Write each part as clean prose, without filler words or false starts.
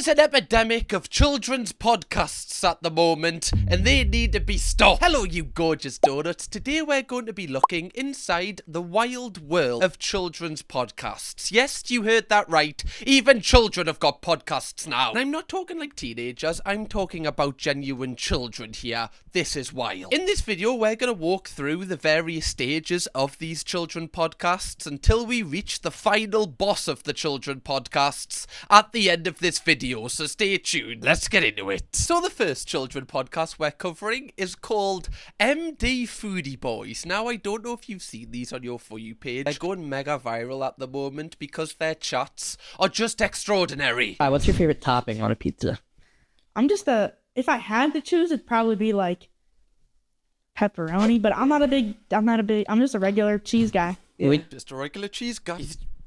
is an epidemic of children's podcasts at the moment, and they need to be stopped. Hello, you gorgeous donuts. Today we're going to be looking inside the wild world of children's podcasts. Yes, you heard that right. Even children have got podcasts now. And I'm not talking like teenagers. I'm talking about genuine children here. This is wild. In this video, we're going to walk through the various stages of these children podcasts until we reach the final boss of the children podcasts at the end of this video, so stay tuned. Let's get into it. So the first children podcast we're covering is called MD Foodie Boys. Now, I don't know if you've seen these on your For You page. They're going mega viral at the moment because their chats are just extraordinary. Hi, what's your favorite topping on a pizza? If I had to choose, it'd probably be like pepperoni, but I'm just a regular cheese guy. Yeah. Just a regular cheese guy.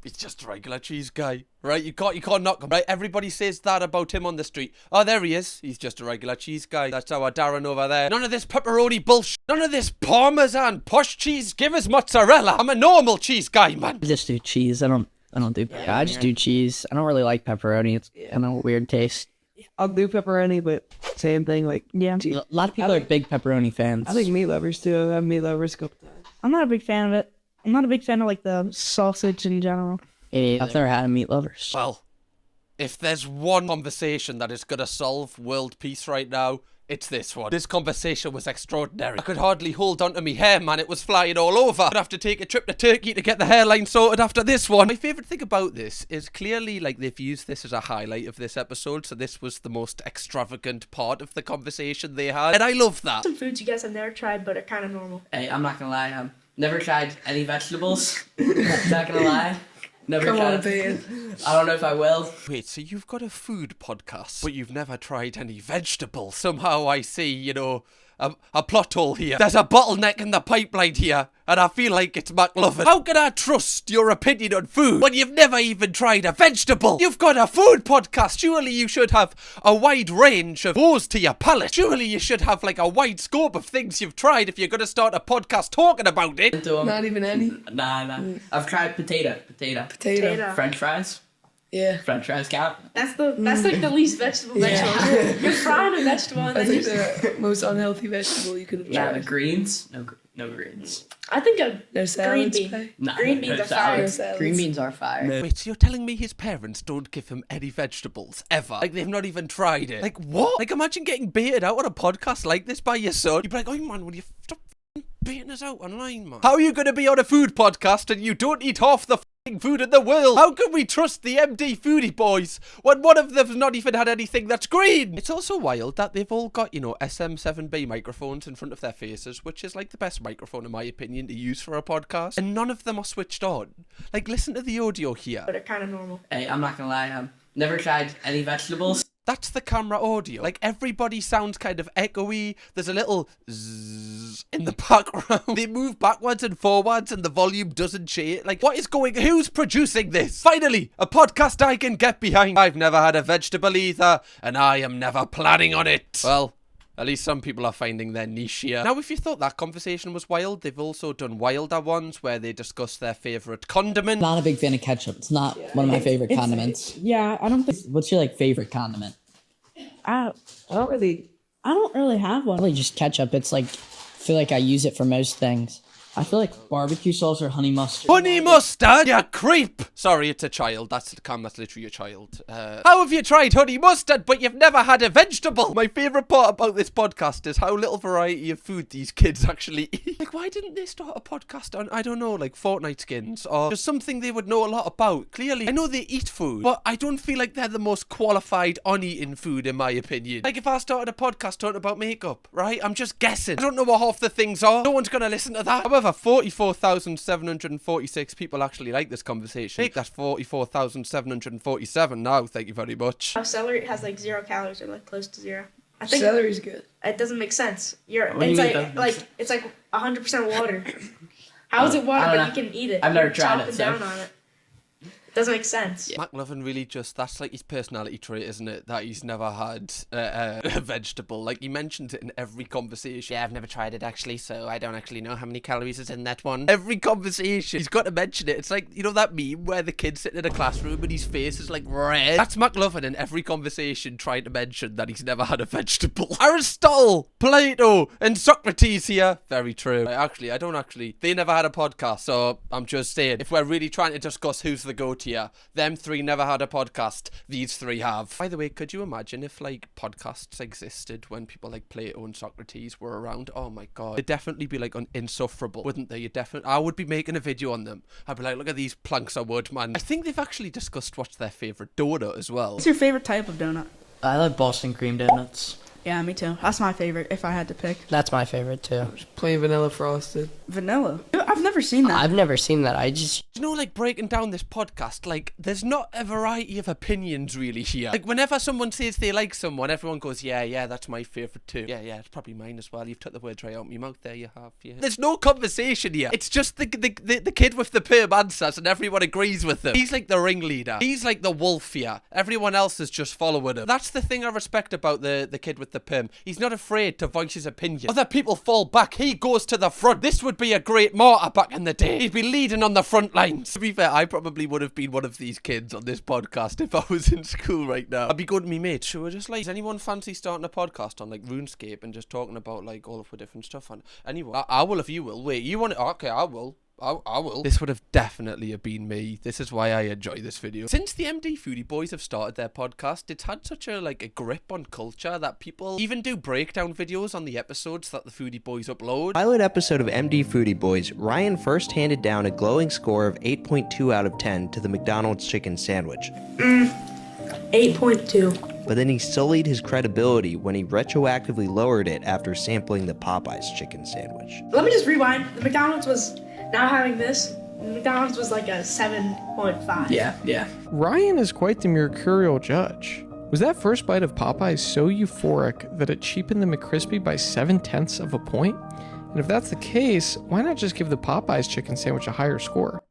He's just a regular cheese guy, right? You can't knock him, right? Everybody says that about him on the street. Oh, there he is. He's just a regular cheese guy. That's our Darren over there. None of this pepperoni bullshit. None of this parmesan posh cheese. Give us mozzarella. I'm a normal cheese guy, man. I just do cheese. I don't do. Yeah, I just do cheese. I don't really like pepperoni. It's kind of a weird taste. I'll do pepperoni, but same thing. Like, Yeah. A lot of people are big pepperoni fans. I think meat lovers too. I have meat lovers a couple times. I'm not a big fan of it. I'm not a big fan of like the sausage in general. I've never had a meat lovers. Well, if there's one conversation that is going to solve world peace right now, it's this one. This conversation was extraordinary. I could hardly hold on to me hair, man. It was flying all over. I'd have to take a trip to Turkey to get the hairline sorted after this one. My favourite thing about this is clearly, like, they've used this as a highlight of this episode, so this was the most extravagant part of the conversation they had, and I love that. Some foods you guys have never tried but are kind of normal. Hey, I'm not gonna lie. I've never tried any vegetables. Not gonna lie. Never Come tried. on, Peyton. I don't know if I will. Wait, so you've got a food podcast, but you've never tried any vegetables? Somehow I see, a plot hole here. There's a bottleneck in the pipeline here, and I feel like it's McLovin. How can I trust your opinion on food when you've never even tried a vegetable? You've got a food podcast. Surely you should have a wide range of woes to your palate. Surely you should have like a wide scope of things you've tried if you're going to start a podcast talking about it. Not even any. Nah. I've tried potato. Potato. French fries. Yeah. French fries count. That's like the least vegetable. You're frying a vegetable and That's then like the most unhealthy vegetable you could have Nah, tried. greens. No greens. I think a No green salads. bean. Pay. Nah, Green beans no are salads. fire. No salads. Green beans are fire. Wait, so you're telling me his parents don't give him any vegetables, ever? Like, they've not even tried it? Like, what? Like, imagine getting baited out on a podcast like this by your son. You'd be like, oh, man, will you stop baiting us out online, man? How are you going to be on a food podcast and you don't eat half the food in the world? How can we trust the MD Foodie Boys when one of them's not even had anything that's green? It's also wild that they've all got, SM7B microphones in front of their faces, which is like the best microphone in my opinion to use for a podcast, and none of them are switched on. Like, listen to the audio here. But are kind of normal. Hey, I'm not gonna lie. I've never tried any vegetables. That's the camera audio. Like, everybody sounds kind of echoey. There's a little zzz in the background. They move backwards and forwards and the volume doesn't change. Like, what is going... Who's producing this? Finally, a podcast I can get behind. I've never had a vegetable either, and I am never planning on it. Well, at least some people are finding their niche here. Now, if you thought that conversation was wild, they've also done wilder ones where they discuss their favourite condiment. Not a big fan of ketchup. It's not one of my favorite condiments. Yeah, I don't think What's your favorite condiment? I I don't really. don't really have one. Probably just ketchup. It's I feel like I use it for most things. I feel like barbecue sauce or honey mustard. Honey mustard, you creep! Sorry, it's a child. That's literally a child. How have you tried honey mustard, but you've never had a vegetable? My favourite part about this podcast is how little variety of food these kids actually eat. Like, why didn't they start a podcast on, I don't know, like Fortnite skins, or just something they would know a lot about? Clearly, I know they eat food, but I don't feel like they're the most qualified on eating food, in my opinion. Like, if I started a podcast talking about makeup, right? I'm just guessing. I don't know what half the things are. No one's gonna listen to that. However, 44,746 people actually like this conversation. Make that 44,747 now, thank you very much. How celery has like 0 calories or like close to 0. I think Celery's good. it doesn't make sense. do you It's mean like it doesn't it's like 100% water. How is it water I don't but know. you can eat it? I've never You tried chop it, down so- on it. Doesn't make sense. McLovin really just, that's like his personality trait, isn't it? That he's never had a vegetable. Like, he mentions it in every conversation. Yeah, I've never tried it actually, so I don't actually know how many calories is in that one. Every conversation, he's got to mention it. It's like, you know that meme where the kid's sitting in a classroom and his face is like red? That's McLovin in every conversation trying to mention that he's never had a vegetable. Aristotle, Plato, and Socrates here. Very true. Actually, I don't actually. They never had a podcast, so I'm just saying, if we're really trying to discuss who's the goat here, them three never had a podcast, these three have. By the way, could you imagine if like podcasts existed when people like Plato and Socrates were around? Oh my god, they'd definitely be like insufferable, wouldn't they? I would be making a video on them. I'd be like, look at these planks of wood, man. I think they've actually discussed what's their favourite donut as well. What's your favorite type of donut? I like Boston cream donuts. Yeah, me too. That's my favorite if I had to pick. That's my favorite too. Plain vanilla frosted. Vanilla. I've never seen that. I've never seen that. You know, like, breaking down this podcast, like, there's not a variety of opinions really here. Like, whenever someone says they like someone, everyone goes, yeah, that's my favourite too. Yeah, it's probably mine as well. You've took the words right out of my mouth there, you have, yeah. There's no conversation here. It's just the kid with the perm answers and everyone agrees with him. He's like the ringleader. He's like the wolf here. Everyone else is just following him. That's the thing I respect about the kid with the perm. He's not afraid to voice his opinion. Other people fall back. He goes to the front. This would be a great martyr back in the day. He'd be leading on the front lines. To be fair, I probably would have been one of these kids on this podcast if I was in school right now. I'd be going to me mates who are just like, does anyone fancy starting a podcast on like RuneScape and just talking about like all of the different stuff? And anyway, I will if you will. Wait, you want it? Okay, I will. I will. This would have definitely have been me. This is why I enjoy this video. Since the MD Foodie Boys have started their podcast, it's had such a grip on culture that people even do breakdown videos on the episodes that the Foodie Boys upload. Pilot episode of MD Foodie Boys, Ryan first handed down a glowing score of 8.2 out of 10 to the McDonald's chicken sandwich. 8.2. But then he sullied his credibility when he retroactively lowered it after sampling the Popeyes chicken sandwich. Let me just rewind. The McDonald's was, now having this, McDonald's was like a 7.5. Yeah. Ryan is quite the mercurial judge. Was that first bite of Popeyes so euphoric that it cheapened the McCrispy by 0.7 of a point? And if that's the case, why not just give the Popeyes chicken sandwich a higher score?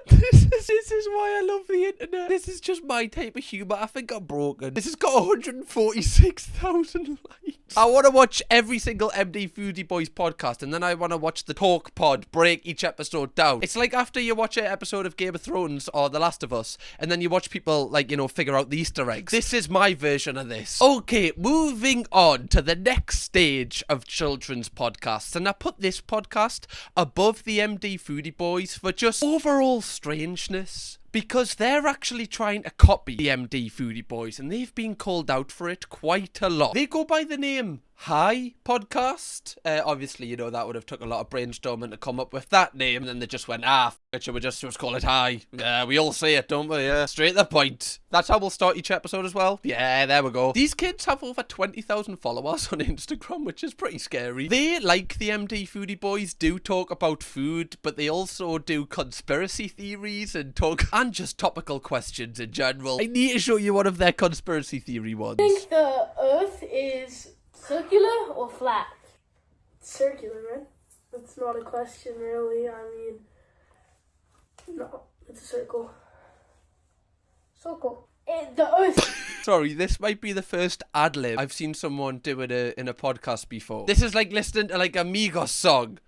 This is why I love the internet. This is just my type of humour. I think I'm broken. This has got 146,000 likes. I want to watch every single MD Foodie Boys podcast, and then I want to watch the Talk Pod break each episode down. It's like after you watch an episode of Game of Thrones or The Last of Us, and then you watch people, like, you know, figure out the Easter eggs. This is my version of this. Okay, moving on to the next stage of children's podcasts, and I put this podcast above the MD Foodie Boys for just overall strangeness, because they're actually trying to copy the MD Foodie Boys, and they've been called out for it quite a lot. They go by the name Hi Podcast. Obviously, you know, that would have took a lot of brainstorming to come up with that name, and then they just went, f it, should we just call it Hi? We all say it, don't we? Yeah, straight to the point. That's how we'll start each episode as well. Yeah, there we go. These kids have over 20,000 followers on Instagram, which is pretty scary. They, like the MD Foodie Boys, do talk about food, but they also do conspiracy theories and just topical questions in general. I need to show you one of their conspiracy theory ones. I think the Earth is circular or flat? Circular, right? That's not a question, really. I mean, no, it's a circle. Circle. The Earth. Sorry, this might be the first ad-lib I've seen someone do it in a podcast before. This is like listening to like a Migos song.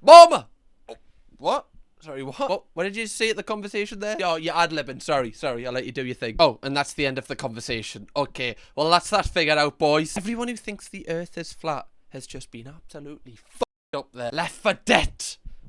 Mama! Oh, what? Sorry, what? What did you say at the conversation there? Oh, you're ad-libbing. Sorry, I'll let you do your thing. Oh, and that's the end of the conversation. Okay, well, that's that figured out, boys. Everyone who thinks the Earth is flat has just been absolutely f***ed up there. Left for dead,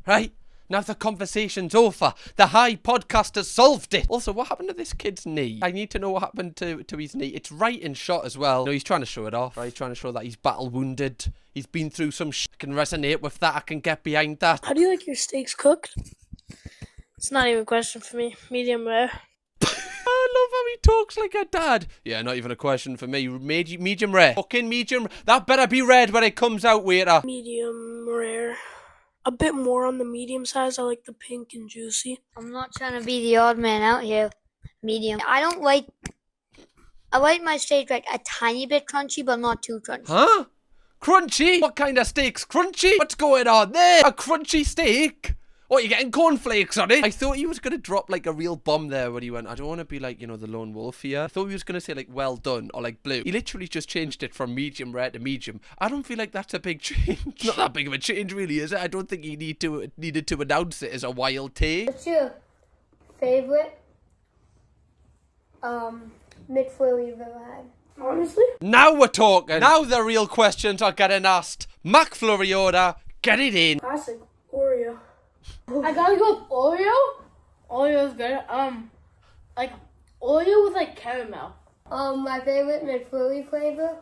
right? Now the conversation's over. The High Podcast has solved it. Also, what happened to this kid's knee? I need to know what happened to his knee. It's right in shot as well. No, he's trying to show it off, right? He's trying to show that he's battle wounded. He's been through some shit. I can resonate with that. I can get behind that. How do you like your steaks cooked? It's not even a question for me. Medium rare. I love how he talks like a dad. Yeah, not even a question for me. Medium rare. Fucking medium. That better be red when it comes out, waiter. Medium rare. A bit more on the medium size. I like the pink and juicy. I'm not trying to be the odd man out here. Medium. I like my steak like a tiny bit crunchy, but not too crunchy. Huh? Crunchy? What kind of steak's crunchy? What's going on there? A crunchy steak? Oh, you're getting cornflakes on it? I thought he was going to drop like a real bomb there when he went, I don't want to be like, you know, the lone wolf here. I thought he was going to say like, well done, or like blue. He literally just changed it from medium rare to medium. I don't feel like that's a big change. Not that big of a change really, is it? I don't think he needed to announce it as a wild take. What's your favorite McFlurry you've ever had? Honestly? Now we're talking. Now the real questions are getting asked. McFlurry order, get it in. Classic Oreo. I gotta go with Oreo. Oreo's good. Like Oreo with like caramel. My favorite McFlurry flavor?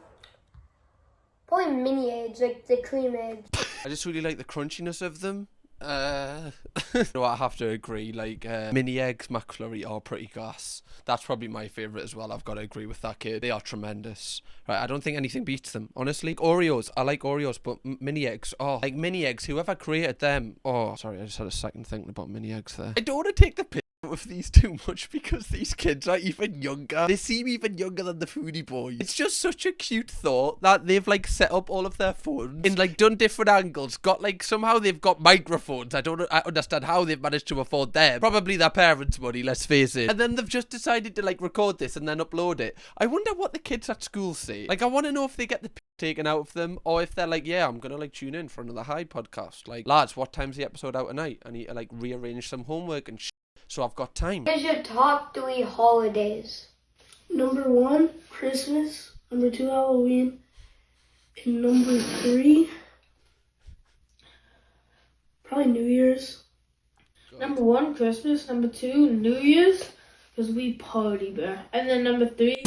Probably mini eggs, like the cream eggs. I just really like the crunchiness of them. No, I have to agree. Like mini eggs McFlurry are pretty gas. That's probably my favourite as well. I've got to agree with that kid. They are tremendous. Right, I don't think anything beats them. Honestly, Oreos. I like Oreos, but mini eggs. Oh, like mini eggs. Whoever created them. Oh, sorry. I just had a second thinking about mini eggs there. I don't want to take the piss with these too much because these kids are even younger. They seem even younger than the Foodie Boys. It's just such a cute thought that they've like set up all of their phones and like done different angles. Got like somehow they've got microphones. I understand how they've managed to afford them. Probably their parents' money, let's face it. And then they've just decided to like record this and then upload it. I wonder what the kids at school say. Like I want to know if they get the taken out of them or if they're like, yeah, I'm gonna like tune in for another High podcast. Like, lads, what time's the episode out tonight? I need to like rearrange some homework and so I've got time. Here's your top 3 holidays. Number 1, Christmas. Number 2, Halloween. And number 3, probably New Year's. Number 1, Christmas. Number 2, New Year's. Because we party, bruh. And then number 3...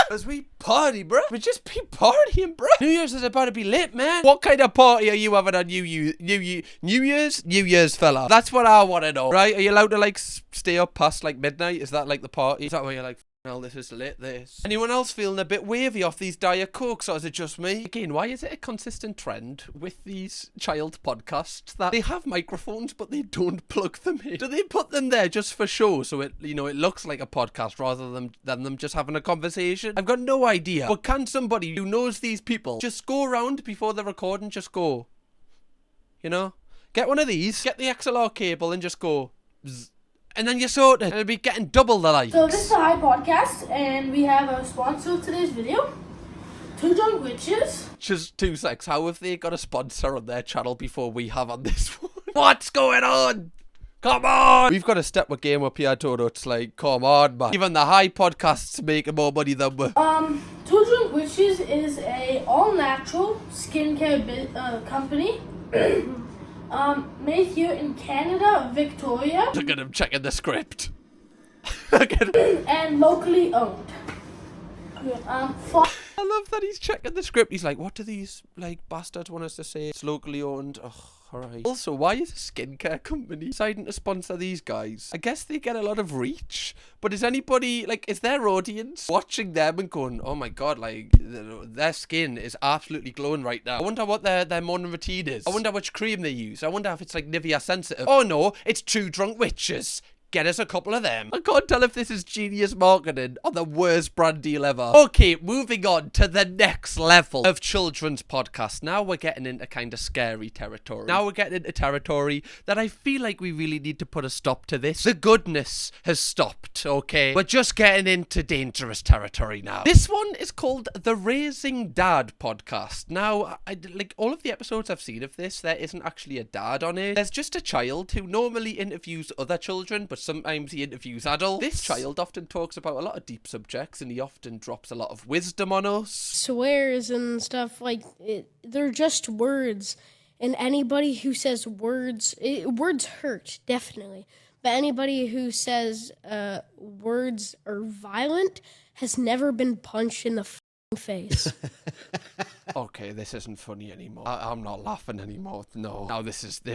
As we party, bruh. We just be partying, bruh. New Year's is about to be lit, man. What kind of party are you having on New Year's? New Year's, fella. That's what I want to know, right? Are you allowed to, like, stay up past, like, midnight? Is that, like, the party? Is that where you're like, well, this is lit, this? Anyone else feeling a bit wavy off these Diet Cokes, or is it just me? Again, why is it a consistent trend with these child podcasts that they have microphones, but they don't plug them in? Do they put them there just for show, so it, you know, it looks like a podcast rather than them just having a conversation? I've got no idea. But can somebody who knows these people just go around before the recording, just go, you know? Get one of these, get the XLR cable and just go, zzz. And then you're sorted. It'll be getting double the likes. So this is a High podcast, and we have a sponsor of today's video. 2 Drunk Witches. Just 2 secs. How have they got a sponsor on their channel before we have on this one? What's going on? Come on! We've got to step a game up here, Toto. It's like, come on, man. Even the High podcasts making more money than we. 2 Drunk Witches is a all-natural skincare company. Made here in Canada, Victoria. Look at him checking the script. And locally owned. I love that he's checking the script. He's like, what do these, like, bastards want us to say? It's locally owned. Ugh. Alright. Also, why is a skincare company deciding to sponsor these guys? I guess they get a lot of reach, but is anybody, like, is their audience watching them and going, oh my god, like, their skin is absolutely glowing right now. I wonder what their morning routine is. I wonder which cream they use. I wonder if it's, like, Nivea sensitive. Oh no, it's 2 Drunk Witches. Get us a couple of them. I can't tell if this is genius marketing or the worst brand deal ever. Okay, moving on to the next level of children's podcast. Now we're getting into kind of scary territory. Now we're getting into territory that I feel like we really need to put a stop to this. The goodness has stopped, okay? We're just getting into dangerous territory now. This one is called the Raising Dad podcast. Now, like all of the episodes I've seen of this, there isn't actually a dad on it. There's just a child who normally interviews other children, but sometimes he interviews adults. This child often talks about a lot of deep subjects and he often drops a lot of wisdom on us. Swears and stuff like it, they're just words, and anybody who says words hurt, definitely, but anybody who says words are violent has never been punched in the face. Okay, this isn't funny anymore. I'm not laughing anymore. No. Now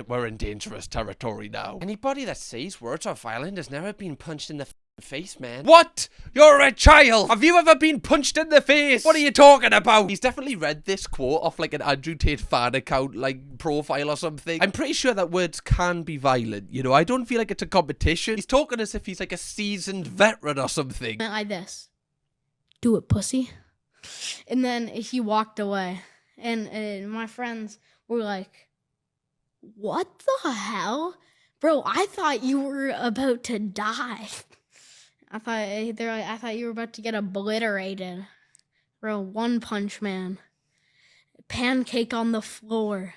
we're in dangerous territory now. Anybody that says words are violent has never been punched in the face, man. What? You're a child. Have you ever been punched in the face? What are you talking about? He's definitely read this quote off like an Andrew Tate fan account, like profile or something. I'm pretty sure that words can be violent. You know, I don't feel like it's a competition. He's talking as if he's like a seasoned veteran or something. Like this. Do it, pussy. And then he walked away, and my friends were like, what the hell? Bro, I thought you were about to die. I thought you were about to get obliterated. Bro, One Punch Man. Pancake on the floor.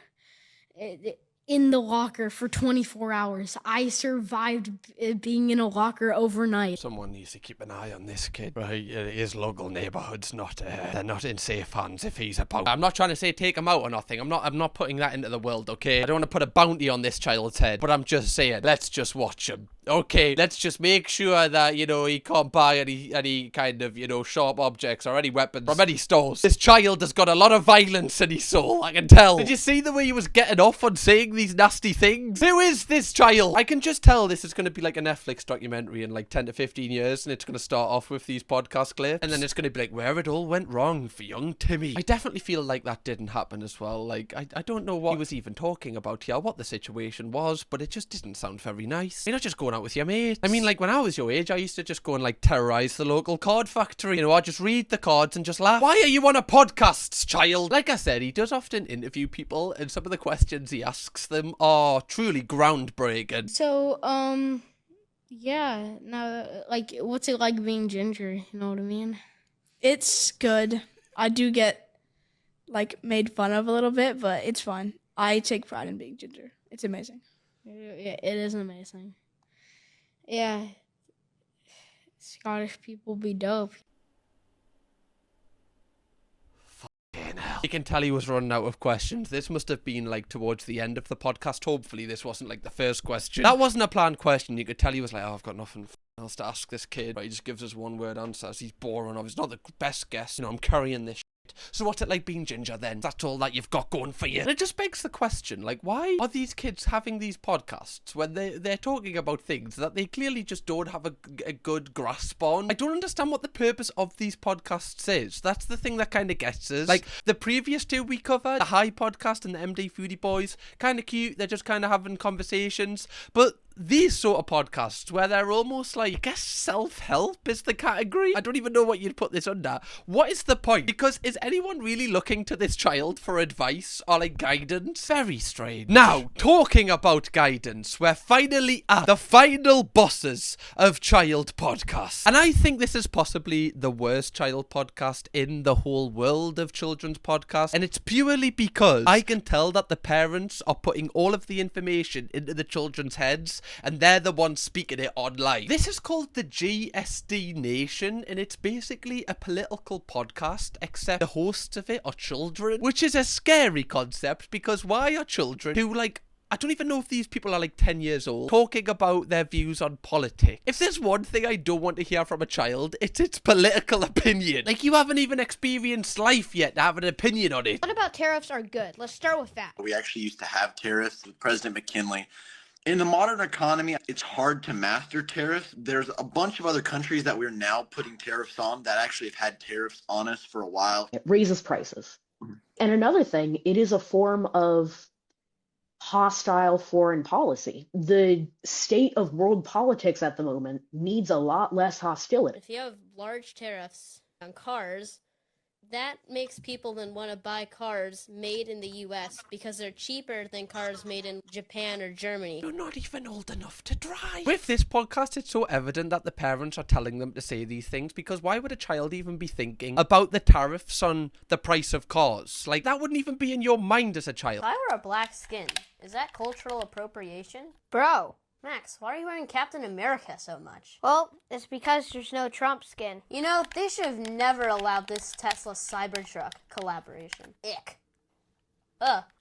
In the locker for 24 hours. I survived being in a locker overnight. Someone needs to keep an eye on this kid. Right, his local neighbourhood's not, they're not in safe hands if he's about. I'm not trying to say take him out or nothing. I'm not putting that into the world, okay? I don't want to put a bounty on this child's head, but I'm just saying, let's just watch him. Okay, let's just make sure that, you know, he can't buy any kind of, you know, sharp objects or any weapons from any stores. This child has got a lot of violence in his soul, I can tell. Did you see the way he was getting off on saying these nasty things? Who is this child? I can just tell this is going to be like a Netflix documentary in like 10 to 15 years, and it's going to start off with these podcast clips, and then it's going to be like where it all went wrong for young Timmy. I definitely feel like that didn't happen as well. Like, I don't know what he was even talking about here, what the situation was, but it just didn't sound very nice. You're not just going out with your mates. I mean, like, when I was your age, I used to just go and, like, terrorize the local card factory. You know, I'd just read the cards and just laugh. Why are you on a podcast, child? Like I said, he does often interview people, and some of the questions he asks them are truly groundbreaking. So, yeah, now, like, what's it like being ginger? You know what I mean? It's good. I do get, like, made fun of a little bit, but it's fun. I take pride in being ginger. It's amazing. Yeah, it is amazing. Yeah, Scottish people be dope. Fucking hell. You can tell he was running out of questions. This must have been like towards the end of the podcast. Hopefully this wasn't like the first question. That wasn't a planned question. You could tell he was like, oh, I've got nothing else to ask this kid. But he just gives us one word answers. He's boring. He's not the best guest. You know, I'm carrying this. So what's it like being ginger then? That's all that you've got going for you. And it just begs the question, like, why are these kids having these podcasts when they're talking about things that they clearly just don't have a good grasp on? I don't understand what the purpose of these podcasts is. That's the thing that kind of gets us. Like, the previous two we covered, the High podcast and the MD Foodie Boys, kind of cute. They're just kind of having conversations. But these sort of podcasts where they're almost like, I guess self-help is the category. I don't even know what you'd put this under. What is the point? Because is anyone really looking to this child for advice or like guidance? Very strange. Now, talking about guidance, we're finally at the final bosses of child podcasts. And I think this is possibly the worst child podcast in the whole world of children's podcasts. And it's purely because I can tell that the parents are putting all of the information into the children's heads, and they're the ones speaking it online. This is called the GSD Nation, and it's basically a political podcast, except the hosts of it are children, which is a scary concept, because why are children who, like, I don't even know if these people are like 10 years old, talking about their views on politics? If there's one thing I don't want to hear from a child, it's its political opinion. Like, you haven't even experienced life yet to have an opinion on it. What about tariffs are good? Let's start with that. We actually used to have tariffs with President McKinley. In the modern economy, it's hard to master tariffs. There's a bunch of other countries that we're now putting tariffs on that actually have had tariffs on us for a while. It raises prices. And another thing, it is a form of hostile foreign policy. The state of world politics at the moment needs a lot less hostility. If you have large tariffs on cars, that makes people then want to buy cars made in the US because they're cheaper than cars made in Japan or Germany. You're not even old enough to drive. With this podcast, it's so evident that the parents are telling them to say these things, because why would a child even be thinking about the tariffs on the price of cars? Like, that wouldn't even be in your mind as a child. If I were a black skin, is that cultural appropriation? Bro! Max, why are you wearing Captain America so much? Well, it's because there's no Trump skin. You know, they should have never allowed this Tesla Cybertruck collaboration. Ick.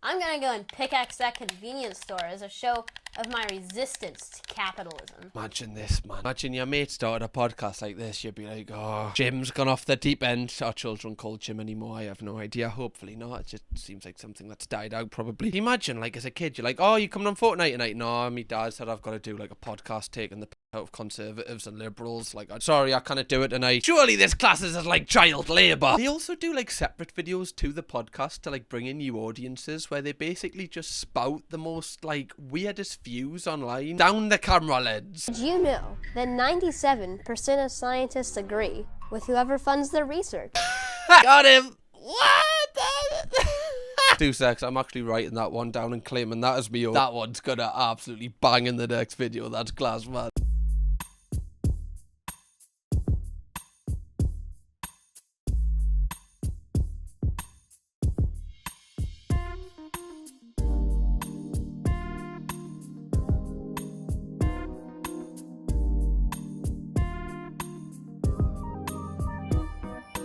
I'm gonna go and pickaxe that convenience store as a show of my resistance to capitalism. Imagine this, man. Imagine your mate started a podcast like this. You'd be like, oh, Jim's gone off the deep end. Are children called Jim anymore? I have no idea. Hopefully not. It just seems like something that's died out, probably. Imagine, like, as a kid, you're like, oh, you coming on Fortnite tonight? No, my dad said I've got to do, like, a podcast taking the out of conservatives and liberals. Like, I'm sorry, I can't do it tonight. Surely this classes as, like, child labour. They also do, like, separate videos to the podcast to, like, bring in new audiences where they basically just spout the most, like, weirdest views online down the camera lens. Did you know that 97% of scientists agree with whoever funds their research? Got him. What? 2 secs, I'm actually writing that one down and claiming that as me own. That one's gonna absolutely bang in the next video. That's class, man.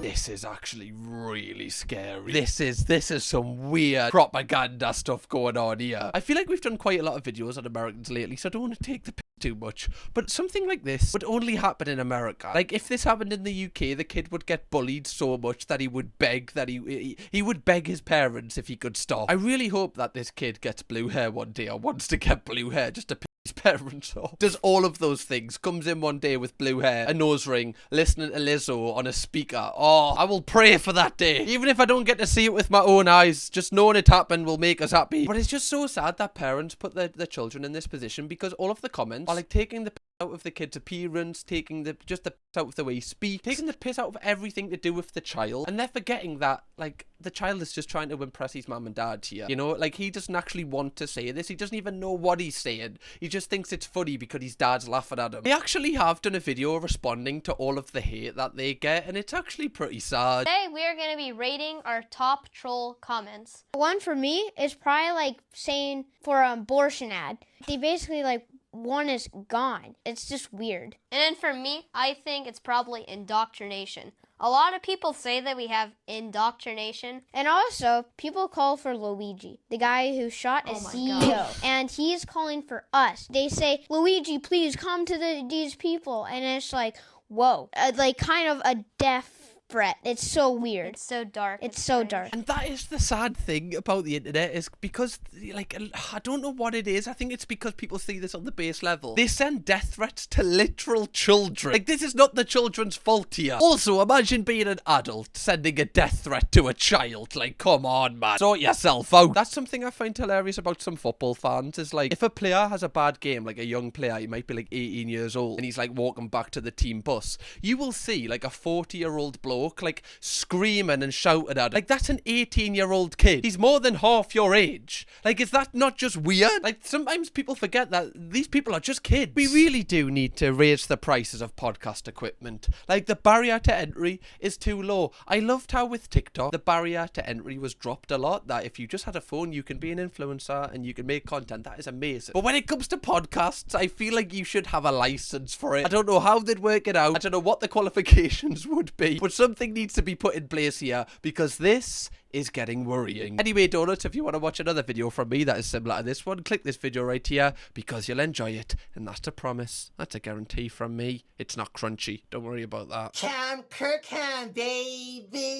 This is actually really scary. This is some weird propaganda stuff going on here. I feel like we've done quite a lot of videos on Americans lately, so I don't want to take the piss too much. But something like this would only happen in America. Like, if this happened in the UK, the kid would get bullied so much that he would beg that he would beg his parents if he could stop. I really hope that this kid gets blue hair one day, or wants to get blue hair just to piss his parents off. Does all of those things, comes in one day with blue hair, a nose ring, listening to Lizzo on a speaker. Oh, I will pray for that day. Even if I don't get to see it with my own eyes, just knowing it happened will make us happy. But it's just so sad that parents put their children in this position, because all of the comments are like taking the piss out of the kid's appearance, taking the piss out of the way he speaks, taking the piss out of everything to do with the child, and they're forgetting that, like, the child is just trying to impress his mum and dad here. You know, like, he doesn't actually want to say this. He doesn't even know what he's saying. He just thinks it's funny because his dad's laughing at him. They actually have done a video responding to all of the hate that they get, and it's actually pretty sad. Today we are going to be rating our top troll comments. One for me is probably like saying for an abortion ad. They basically like, one is gone. It's just weird. And then for me, I think it's probably indoctrination. A lot of people say that we have indoctrination. And also, people call for Luigi, the guy who shot a CEO. And he's calling for us. They say, Luigi, please come to these people. And it's like, whoa. Like kind of a deaf threat. It's so weird. It's so dark. It's so dark. And that is the sad thing about the internet, is because, like, I don't know what it is. I think it's because people see this on the base level. They send death threats to literal children. Like, this is not the children's fault here. Also, imagine being an adult sending a death threat to a child. Like, come on, man. Sort yourself out. That's something I find hilarious about some football fans, is like, if a player has a bad game, like a young player, he might be like 18 years old, and he's like walking back to the team bus, you will see like a 40-year-old bloke like screaming and shouting at him. Like, that's an 18-year-old kid. He's more than half your age. Like, is that not just weird? Like, sometimes people forget that these people are just kids. We really do need to raise the prices of podcast equipment. Like, the barrier to entry is too low. I loved how with TikTok, the barrier to entry was dropped a lot, that if you just had a phone, you can be an influencer and you can make content. That is amazing. But when it comes to podcasts, I feel like you should have a license for it. I don't know how they'd work it out. I don't know what the qualifications would be, but something needs to be put in place here, because this is getting worrying. Anyway, Donuts, if you want to watch another video from me that is similar to this one, click this video right here, because you'll enjoy it, and that's a promise. That's a guarantee from me. It's not crunchy. Don't worry about that. Kirkham, baby.